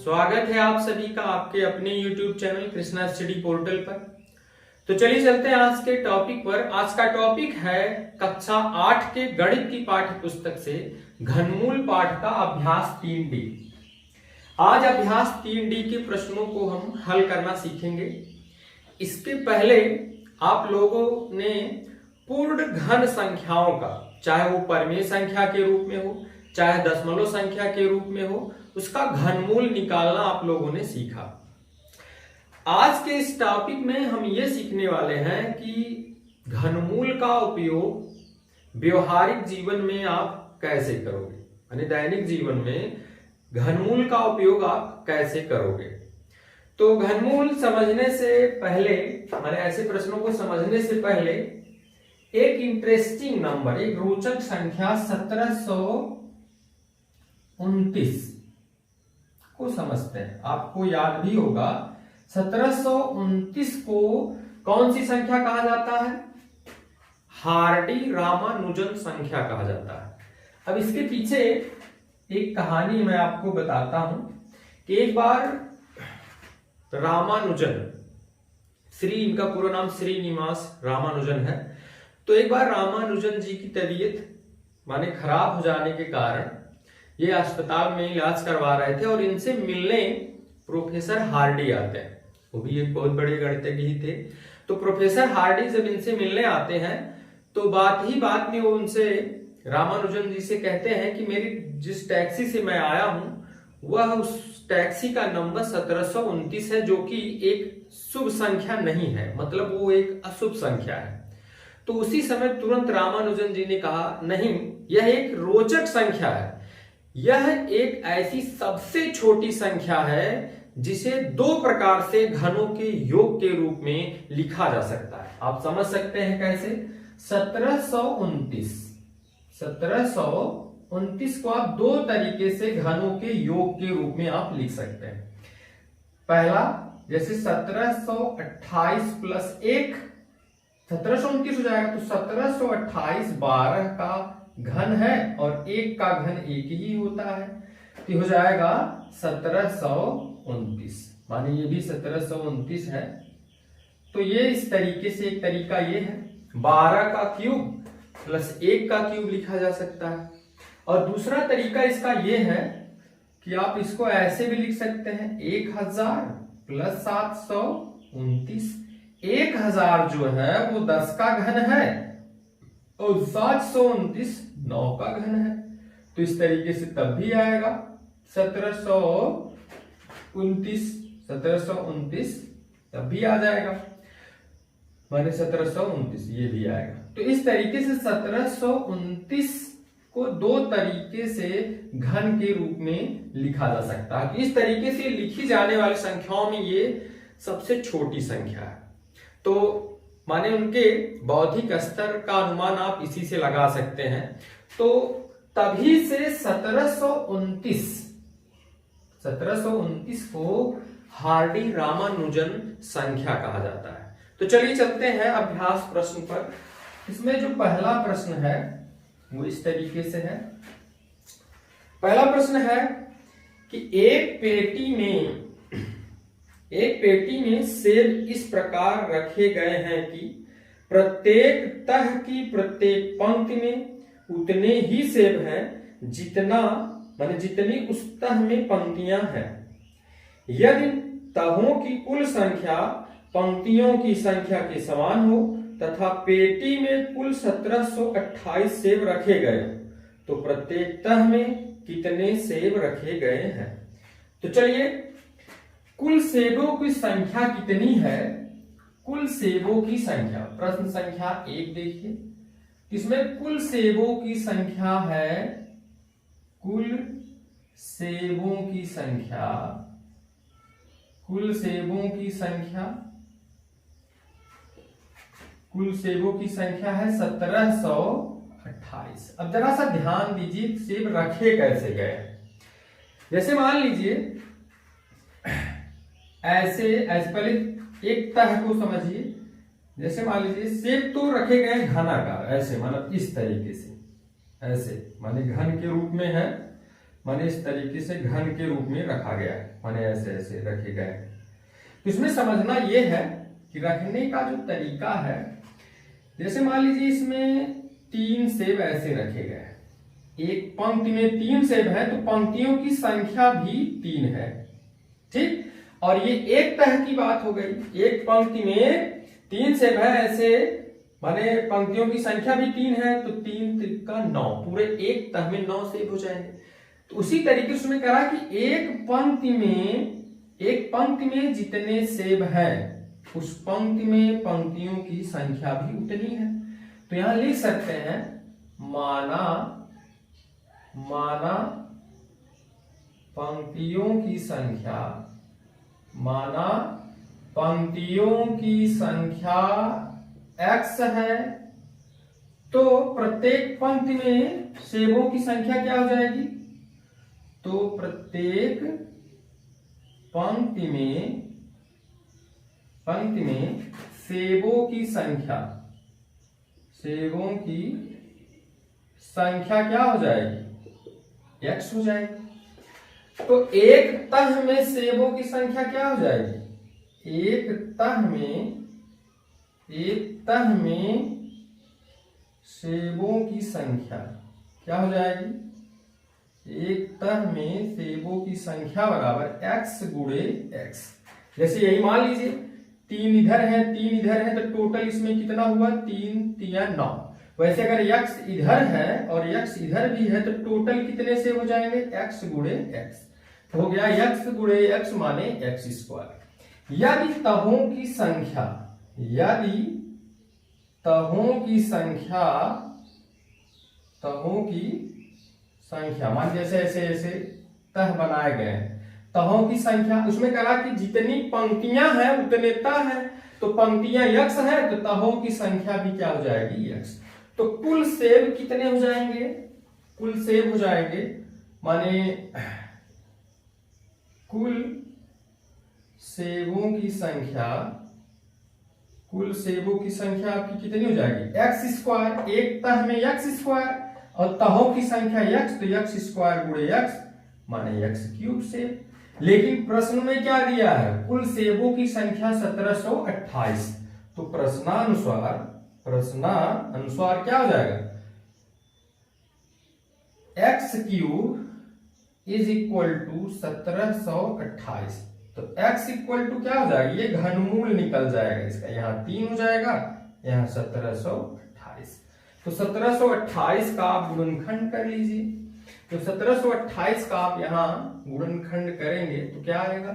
स्वागत है आप सभी का आपके अपने YouTube channel Krishna study portal पर। तो चलिए चलते हैं आज के टॉपिक पर। आज का टॉपिक है कक्षा 8 के गणित की पाठ्य पुस्तक से घनमूल पाठ का अभ्यास 3D। आज अभ्यास 3D के प्रश्नों को हम हल करना सीखेंगे। इसके पहले आप लोगों ने पूर्ण घन संख्याओं का, चाहे वो परिमेय संख्या के रूप में हो चाहे दशमलव संख्या के रूप में हो, उसका घनमूल निकालना आप लोगों ने सीखा। आज के इस टॉपिक में हम ये सीखने वाले हैं कि घनमूल का उपयोग व्यवहारिक जीवन में आप कैसे करोगे, यानी दैनिक जीवन में घनमूल का उपयोग आप कैसे करोगे। तो घनमूल समझने से पहले, माने ऐसे प्रश्नों को समझने से पहले एक इंटरेस्टिंग नंबर, एक रोचक संख्या 1729 को समझते हैं। आपको याद भी होगा 1729 को कौन सी संख्या कहा जाता है? हार्डी-रामानुजन संख्या कहा जाता है। अब इसके पीछे एक कहानी मैं आपको बताता हूं कि एक बार रामानुजन, इनका पूरा नाम श्रीनिवास रामानुजन है। तो एक बार रामानुजन जी की तबीयत माने खराब हो जाने के कारण ये अस्पताल में इलाज करवा रहे थे और इनसे मिलने प्रोफेसर हार्डी आते हैं। वो भी एक बहुत बड़े गणितज्ञ ही थे। तो प्रोफेसर हार्डी जब इनसे मिलने आते हैं तो बात ही बात में वो उनसे, रामानुजन जी से कहते हैं कि मेरी जिस टैक्सी से मैं आया हूं वह उस टैक्सी का नंबर 1729 है, जो कि एक शुभ संख्या नहीं है, मतलब वो एक अशुभ संख्या है। तो उसी समय तुरंत रामानुजन जी ने कहा, नहीं, यह एक रोचक संख्या है। यह एक ऐसी सबसे छोटी संख्या है जिसे दो प्रकार से घनों के योग के रूप में लिखा जा सकता है। आप समझ सकते हैं कैसे? 1729 को आप दो तरीके से घनों के योग के रूप में आप लिख सकते हैं। पहला, जैसे 1728 प्लस 1 1729 हो जाएगा। तो 1728 12 का घन है और 1 का घन 1 ही होता है, तो हो जाएगा 1729। माने ये भी 1729 है। तो ये इस तरीके से एक तरीका ये है, 12 का क्यूब प्लस 1 का क्यूब लिखा जा सकता है। और दूसरा तरीका इसका ये है कि आप इसको ऐसे भी लिख सकते हैं, 1000 प्लस 729। 1000 जो है वो 10 का घन है और 729 9 का घन है। तो इस तरीके से तब भी आएगा 1729 तब भी आ जाएगा, माने 1729 ये भी आएगा। तो इस तरीके से 1729 को दो तरीके से घन के रूप में लिखा जा सकता है। इस तरीके से लिखी जाने वाली संख्याओं में ये सबसे छोटी संख्या है। तो माने उनके बौद्धिक स्तर का अनुमान आप इसी से लगा सकते हैं। तो तभी से 1729 को हार्डी-रामानुजन संख्या कहा जाता है। तो चलिए चलते हैं अभ्यास प्रश्न पर। इसमें जो पहला प्रश्न है वो इस तरीके से है। पहला प्रश्न है कि एक पेटी में सेब इस प्रकार रखे गए हैं कि प्रत्येक तह की प्रत्येक पंक्ति में उतने ही सेब हैं जितनी उस तह में पंक्तियां हैं। यदि तहों की कुल संख्या पंक्तियों की संख्या के समान हो तथा पेटी में कुल 1728 सेब रखे गए तो प्रत्येक तह में कितने सेब रखे गए हैं। तो चलिए, कुल सेबों की संख्या कितनी है? कुल सेबों की संख्या, प्रश्न संख्या 1 देखिए, इसमें कुल सेबों की संख्या है, कुल सेबों की संख्या है 1728। अब जरा सा ध्यान दीजिए, सेब रखे कैसे गए। जैसे मान लीजिए ऐसे पहले एक तह को समझिए। जैसे मान लीजिए सेब तो रखे गए घनाकार, ऐसे मतलब इस तरीके से, ऐसे माने घन के रूप में है, माने इस तरीके से घन के रूप में रखा गया है, माने ऐसे ऐसे रखे गए। तो इसमें समझना यह है कि रखने का जो तरीका है, जैसे मान लीजिए इसमें 3 सेब ऐसे रखे गए, एक पंक्ति में 3 सेब है तो पंक्तियों की संख्या भी 3 है, ठीक। और ये एक तह की बात हो गई, एक पंक्ति में 3 सेब है ऐसे, माने पंक्तियों की संख्या भी 3 है, तो 3 त्रिका 9, पूरे एक तह में 9 सेब हो जाएंगे। तो उसी तरीके से उसने कहा कि एक पंक्ति में जितने सेब है उस पंक्ति में पंक्तियों की संख्या भी उतनी है। तो यहां लिख सकते हैं माना पंक्तियों की संख्या, माना पंक्तियों की संख्या x है, तो प्रत्येक पंक्ति में सेबों की संख्या क्या हो जाएगी, तो प्रत्येक पंक्ति में सेबों की संख्या क्या हो जाएगी, x हो जाएगी। तो एक तह में सेबों की संख्या क्या हो जाएगी, एक तह में सेबों की संख्या क्या हो जाएगी, एक तह में सेबों की संख्या बराबर x गुणे x। जैसे यही मान लीजिए 3 इधर है 3 इधर है, तो टोटल इसमें कितना हुआ, 3 3 9। वैसे अगर x इधर है और x इधर भी है तो टोटल कितने से हो जाएंगे, x गुणे x। हो गया x गुणे x माने x स्क्वायर। यदि तहों की संख्या मान जैसे ऐसे ऐसे तह बनाए गए हैं, तहों की संख्या, उसमें कहा कि जितनी पंक्तियां हैं उतने तह है, तो पंक्तियां x है तो तहों की संख्या भी क्या हो जाएगी, x। तो कुल सेब कितने हो जाएंगे, कुल सेब हो जाएंगे, माने कुल सेबों की संख्या आपकी कितनी हो जाएगी, x स्क्वायर, एक तह में x स्क्वायर और तहों की संख्या x, तो x स्क्वायर गुणे x माने x क्यूब सेब। लेकिन प्रश्न में क्या दिया है, कुल सेबों की संख्या 1728, तो प्रश्नानुसार क्या हो जाएगा, x cube is equal to 1728। तो x इक्वल टू क्या हो जाएगा, ये घनमूल निकल जाएगा इसका, यहाँ 3 हो जाएगा, यहाँ 1728। तो 1728 का आप गुणनखंड कर लीजिए। तो 1728 का आप यहाँ गुणनखंड करेंगे तो क्या आएगा,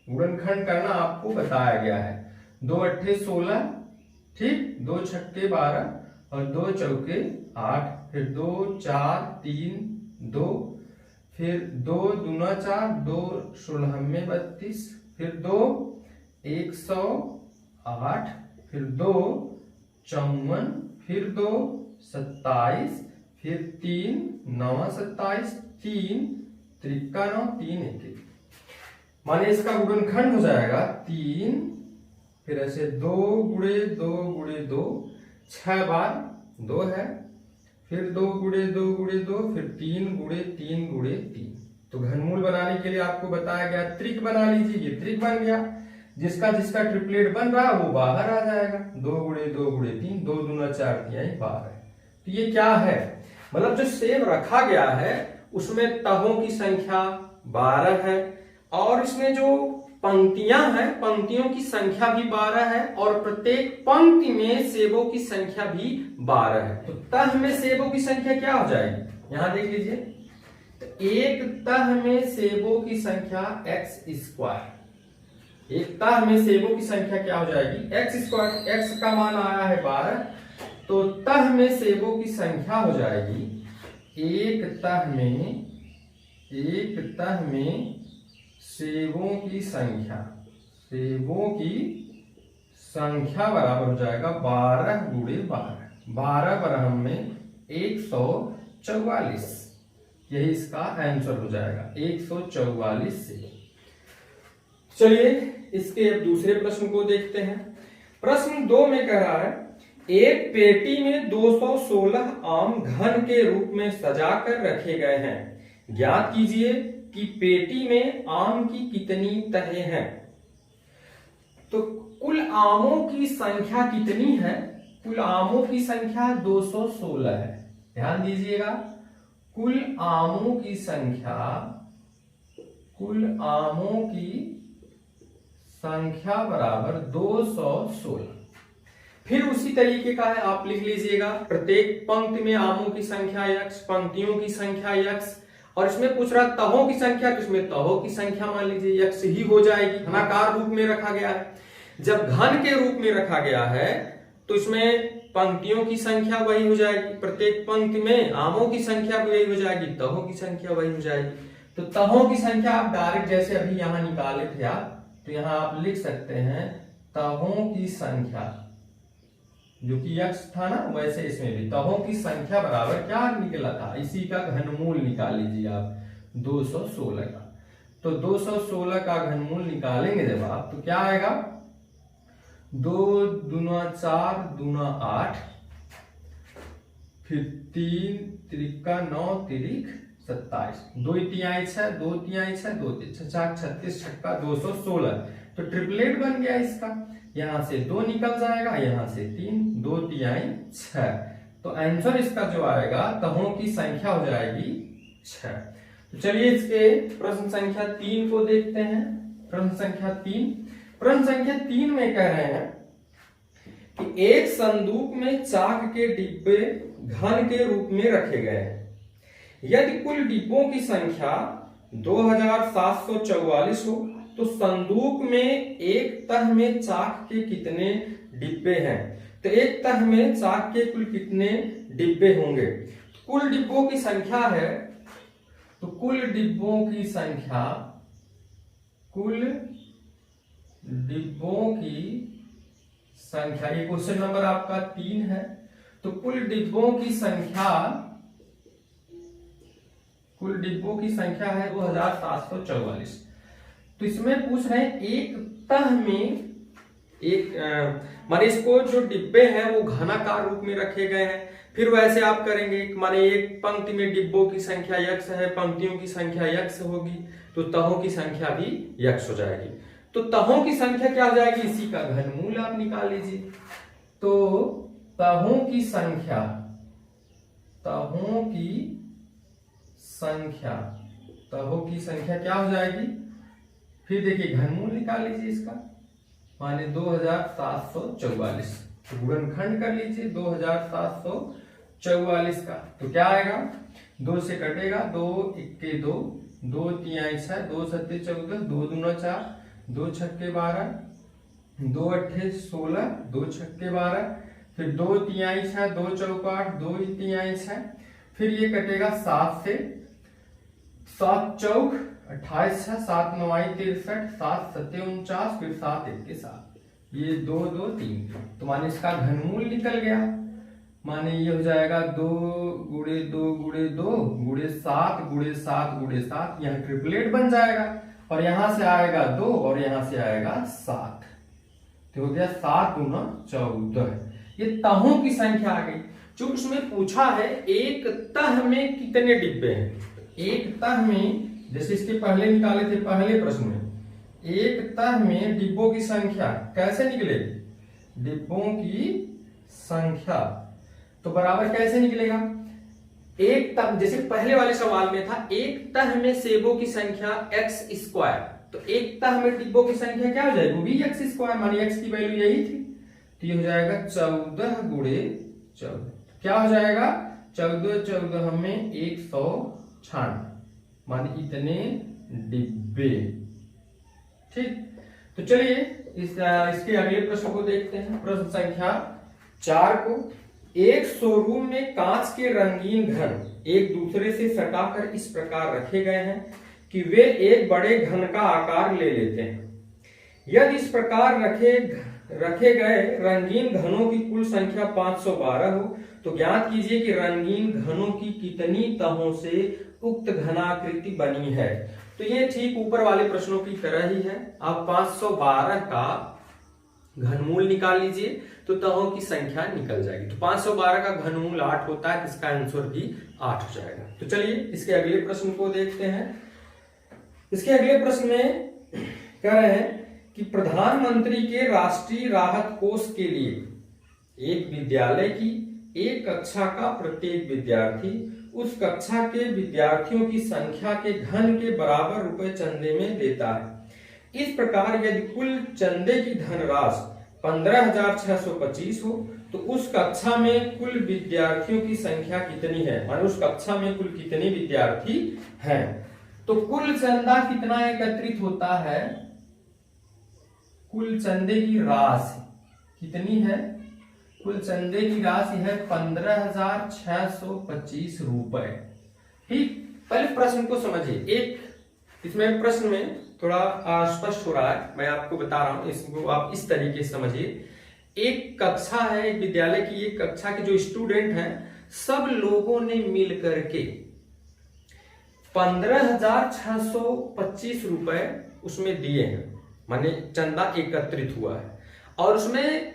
गुणनखंड करना आपको बताया गया है, 2 अट्ठे 16, ठीक, 2 छक्के 12 और 2 चौके 8, फिर 2 4 3 2, फिर 2 दूना 4, 2 16 में 32, फिर 2 108, फिर 2 54, फिर 2 27, फिर 3 9 27, 3 त्रिका 9 3 1, माने इसका गुणनखंड हो जाएगा 3, फिर ऐसे 2 गुणे 2 गुणे 2, 6 बार 2 है, फिर 2 गुणे 2 गुणे 2, फिर 3 गुणे 3 गुणे 3। तो घनमूल बनाने के लिए आपको बताया गया त्रिक बना लीजिए, ये त्रिक बन गया, जिसका ट्रिपलेट बन रहा है वो बाहर आ जाएगा, 2 गुणे 2 गुणे 3, 2 दूना 4 3 12 है। तो ये क्या है, मतलब जो सेब रखा गया है उसमें तहों की संख्या 12 है और इसमें जो पंक्तियां हैं पंक्तियों की संख्या भी 12 है और प्रत्येक पंक्ति में सेबों की संख्या भी 12 है। तो तह में सेबों की संख्या क्या हो जाएगी, यहां देख लीजिए, तो एक तह में सेबों की संख्या x स्क्वायर, एक तह में सेबों की संख्या क्या हो जाएगी, x स्क्वायर, x का मान आया है 12, तो तह में सेबों की संख्या हो जाएगी, एक तह में सेबों की संख्या बराबर हो जाएगा 12 गुणे 12, 12 बरहम में 144, यही इसका आंसर हो जाएगा 144 से। चलिए इसके अब दूसरे प्रश्न को देखते हैं। प्रश्न 2 में कह रहा है, एक पेटी में 216 आम घन के रूप में सजाकर रखे गए हैं, ज्ञात कीजिए कि पेटी में आम की कितनी तहें हैं। तो कुल आमों की संख्या कितनी है? कुल आमों की संख्या 216 है। ध्यान दीजिएगा, कुल आमों की संख्या बराबर 216। फिर उसी तरीके का है, आप लिख लीजिएगा, प्रत्येक पंक्ति में आमों की संख्या x, पंक्तियों की संख्या x, और इसमें पूछ रहा तहों की संख्या, तो इसमें तहों की संख्या मान लीजिए x ही हो जाएगी। घनाकार रूप में रखा गया है, जब घन के रूप में रखा गया है तो इसमें पंक्तियों की संख्या वही हो जाएगी, प्रत्येक पंक्ति में आमों की संख्या वही हो जाएगी, तहों की संख्या वही हो जाएगी। तो तहों की संख्या आप डायरेक्ट जैसे अभी यहां निकाले थे आप, तो यहां आप लिख सकते हैं तहों की संख्या, जो कि x था ना, वैसे इसमें भी तहों की संख्या बराबर क्या निकला था, इसी का घनमूल निकाल लीजिए आप 216 का। तो 216 का घनमूल निकालेंगे जब आप, तो क्या आएगा, 2 दूना 4 दूना 8, फिर 3 त्रिका 9 तिरिक 27, 2 तिहाई 6, 2 तिहाई 6, 2 4 36 छक्का 216। तो ट्रिपलेट बन गया इसका, यहां से 2 निकल जाएगा, यहां से 3, 2 तिहाई 6। तो आंसर इसका जो आएगा तहों की संख्या हो जाएगी 6। तो चलिए इसके प्रश्न संख्या 3 को देखते हैं। प्रश्न संख्या 3 में कह रहे हैं कि एक संदूक में चाक के डिब्बे घन के रूप में रखे गए हैं। यदि कुल डिब्बों की संख्या 2744 हो तो संदूक में एक तह में चाक के कितने डिब्बे हैं। तो एक तह में चाक के कुल कितने डिब्बे होंगे। कुल डिब्बों की संख्या है, तो कुल डिब्बों की संख्या ये क्वेश्चन नंबर आपका 3 है। तो कुल डिब्बों की संख्या है 2744। तो इसमें पूछ रहे हैं एक तह में माने इसको जो डिब्बे हैं वो घनाकार रूप में रखे गए हैं। फिर वैसे आप करेंगे, माने एक पंक्ति में डिब्बों की संख्या x है, पंक्तियों की संख्या x होगी, तो तहों की संख्या भी x हो जाएगी। तो तहों की संख्या क्या हो जाएगी, इसी का घनमूल आप निकाल लीजिए। तो तहों की संख्या क्या हो जाएगी, फिर देखिए घनमूल निकाल लीजिए इसका, माने 2744। तो गुणनखंड कर लीजिए 2744 का। तो क्या आएगा, 2 से कटेगा, 2 1 2, 2 3 6, 2 7 14, 2 दूना 4, 2 छक्के 12, 2 8 16, 2 छक्के 12, फिर 2 3 6, 2 चौका 8, 2 3 6, फिर ये कटेगा 7 से, 7 चौक 28 है, 7 9 63, 7 7 49, फिर 7 1 7, ये 2 2 3। तो माने इसका घनमूल निकल गया, माने ये हो जाएगा 2 गुणे 2 गुणे 2 गुणे 7 गुणे 7 गुणे 7, यहाँ ट्रिपलेट बन जाएगा, और यहां से आएगा 2 और यहां से आएगा 7, तो हो गया 7 गुना 14। ये तहों की संख्या आ गई। जो उसमें पूछा है एक तह में कितने डिब्बे हैं, एक तह में, जैसे इसके पहले निकाले थे पहले प्रश्न में, एक तह में डिब्बों की संख्या कैसे निकलेगी, डिब्बों की संख्या तो बराबर कैसे निकलेगा, एक तह, जैसे पहले वाले सवाल में था एक तह में सेबों की संख्या x², तो एक तह में डिब्बों की संख्या क्या हो जाएगी, वो भी x², मानी x की वैल्यू यही थी। तो ये हो जाएगा 14 गुणे 14, क्या हो जाएगा 14 14 हमें 196, माने इतने डिब्बे। ठीक, तो चलिए इसके अगले प्रश्न को देखते हैं। प्रश्न संख्या 4 को, एक शोरूम में कांच के रंगीन घन एक दूसरे से सटाकर इस प्रकार रखे गए हैं कि वे एक बड़े घन का आकार ले लेते हैं। यदि इस प्रकार रखे गए रंगीन घनों की कुल संख्या 512 हो तो ज्ञात कीजिए कि रंगीन घनों की कितनी तहों से उक्त घनाकृति बनी है। तो ये ठीक ऊपर वाले प्रश्नों की तरह ही है। आप 512 का घनमूल निकाल लीजिए तो तहों की संख्या निकल जाएगी। तो 512 का घनमूल 8 होता है, इसका आंसर भी 8 हो जाएगा। तो चलिए इसके अगले प्रश्न को देखते हैं। इसके अगले प्रश्न में कह रहे हैं कि प्रधानमंत्री के राष्ट्रीय राहत कोष के लिए एक विद्यालय की एक कक्षा का प्रत्येक विद्यार्थी उस कक्षा के विद्यार्थियों की संख्या के घन के बराबर रुपए चंदे में देता है। इस प्रकार यदि कुल चंदे की धनराशि 15,625 हो तो उस कक्षा में कुल विद्यार्थियों की संख्या कितनी है, माने उस कक्षा में कुल कितने विद्यार्थी हैं। तो कुल चंदा कितना एकत्रित होता है, कुल चंदे की राशि कितनी है, कुल चंदे की राशि है 15,625 रुपए। ठीक, पहले प्रश्न को समझिए। एक इसमें प्रश्न में थोड़ा अस्पष्ट हो रहा है, मैं आपको बता रहा हूं, इसको आप इस तरीके से समझिए। एक कक्षा है, एक विद्यालय की एक कक्षा के जो स्टूडेंट हैं सब लोगों ने मिल करके 15,625 रुपए उसमें दिए हैं, माने चंदा एकत्रित हुआ है। और उसमें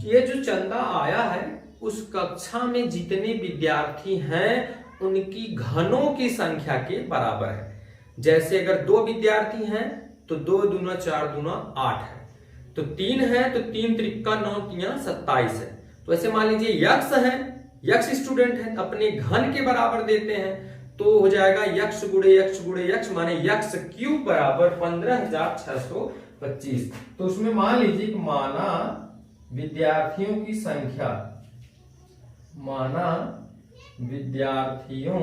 ये जो चंदा आया है उस कक्षा में जितने विद्यार्थी हैं उनकी घनों की संख्या के बराबर है। जैसे अगर 2 विद्यार्थी हैं तो 2 दूना 4 दूना 8 है, तो 3 है तो 3 त्रिका 9 तिया 27 है। तो ऐसे मान लीजिए यक्ष है, यक्ष स्टूडेंट है, अपने घन के बराबर देते हैं तो हो जाएगा यक्ष गुणे यक्ष माने यक्ष क्यूब बराबर 15,625। तो उसमें मान लीजिए कि माना विद्यार्थियों की संख्या, माना विद्यार्थियों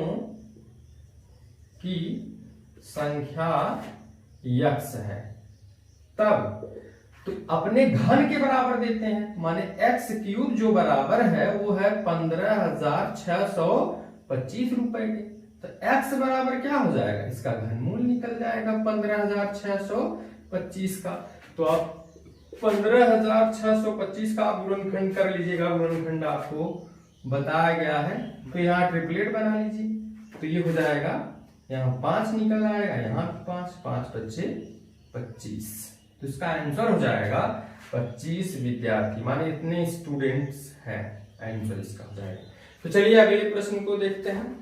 की संख्या यक्ष है, तब तो अपने घन के बराबर देते हैं, माने एक्स क्यूब जो बराबर है वो है 15,625 रुपए के। तो x बराबर क्या हो जाएगा, इसका घनमूल निकल जाएगा 15,625 का। तो आप 15,625 का आप गुणनखंड कर लीजिएगा, गुणनखंड आपको बताया गया है। तो यहाँ ट्रिपलेट बना लीजिए, तो ये हो जाएगा यहाँ 5 निकल आएगा, यहाँ 5 बच्चे 25। तो इसका आंसर हो जाएगा 25 विद्यार्थी, माने इतने स्टूडेंट्स हैं, आंसर इसका हो जाएगा। तो चलिए अगले प्रश्न को देखते हैं।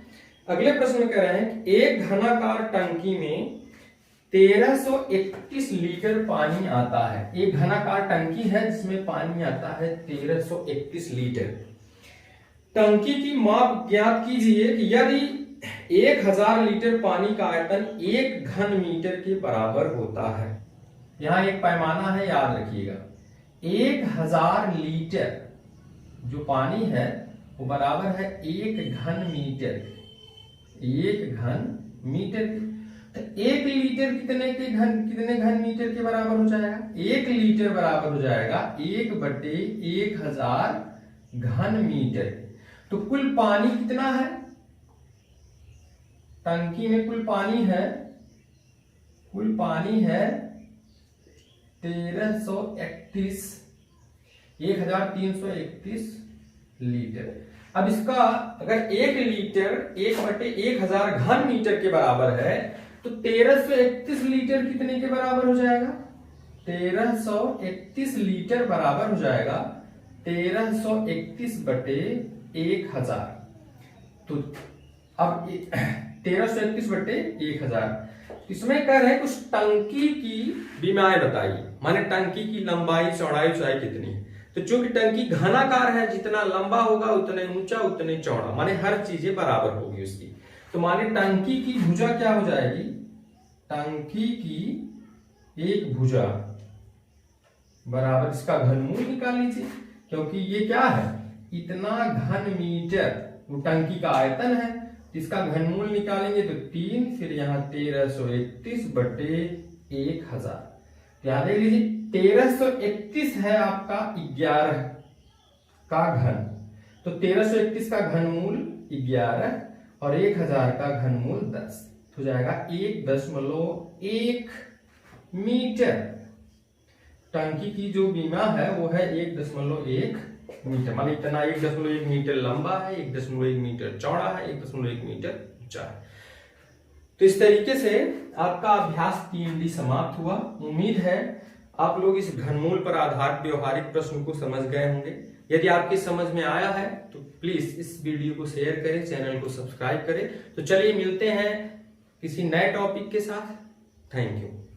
अगले प्रश्न में कह रहे हैं कि एक घनाकार टंकी में 1331 लीटर पानी आता है। एक घनाकार टंकी है जिसमें पानी आता है 1331 लीटर। टंकी की माप ज्ञात कीजिए कि यदि 1000 लीटर पानी का आयतन 1 घन मीटर के बराबर होता है। यहां एक पैमाना है, याद रखिएगा। 1000 लीटर जो पानी है वो बराबर है 1 घन मीटर, 1 घन मीटर। तो 1 लीटर कितने घन मीटर के बराबर हो जाएगा, 1 लीटर बराबर हो जाएगा 1/1000 घन मीटर। तो कुल पानी कितना है टंकी में, कुल पानी है 1331 लीटर। अब इसका अगर 1 लीटर 1/1000 घन मीटर के बराबर है तो 1331 लीटर कितने के बराबर हो जाएगा, 1331 लीटर बराबर हो जाएगा 1331/1000। तो अब 1331/1000 इसमें कह रहे हैं कुछ टंकी की विमाएं बताइए, माने टंकी की लंबाई चौड़ाई कितनी है। तो चूंकि टंकी घनाकार है, जितना लंबा होगा उतने ऊंचा उतने चौड़ा, माने हर चीजें बराबर होगी उसकी। तो माने टंकी की भुजा क्या हो जाएगी, टंकी की एक भुजा बराबर इसका घनमूल निकाल लीजिए, क्योंकि ये क्या है इतना घन मीटर वो टंकी का आयतन है। इसका घनमूल निकालेंगे तो 3, फिर यहाँ 1331/1000। ध्यान देख लीजिए 1331 है आपका 11 का घन, तो 1331 का घनमूल 11 और 1000 का घनमूल 10 हो जाएगा 1.1 मीटर। टंकी की जो विमा है वो है 1.1 मीटर, माने इतना 1.1 मीटर लंबा है, 1.1 मीटर चौड़ा है, 1.1 मीटर ऊंचा है। तो इस तरीके से आपका अभ्यास 3D समाप्त हुआ। उम्मीद है आप लोग इस घनमूल पर आधारित व्यवहारिक प्रश्न को समझ गए होंगे। यदि आपकी समझ में आया है तो प्लीज इस वीडियो को शेयर करें, चैनल को सब्सक्राइब करें। तो चलिए मिलते हैं किसी नए टॉपिक के साथ। Thank you.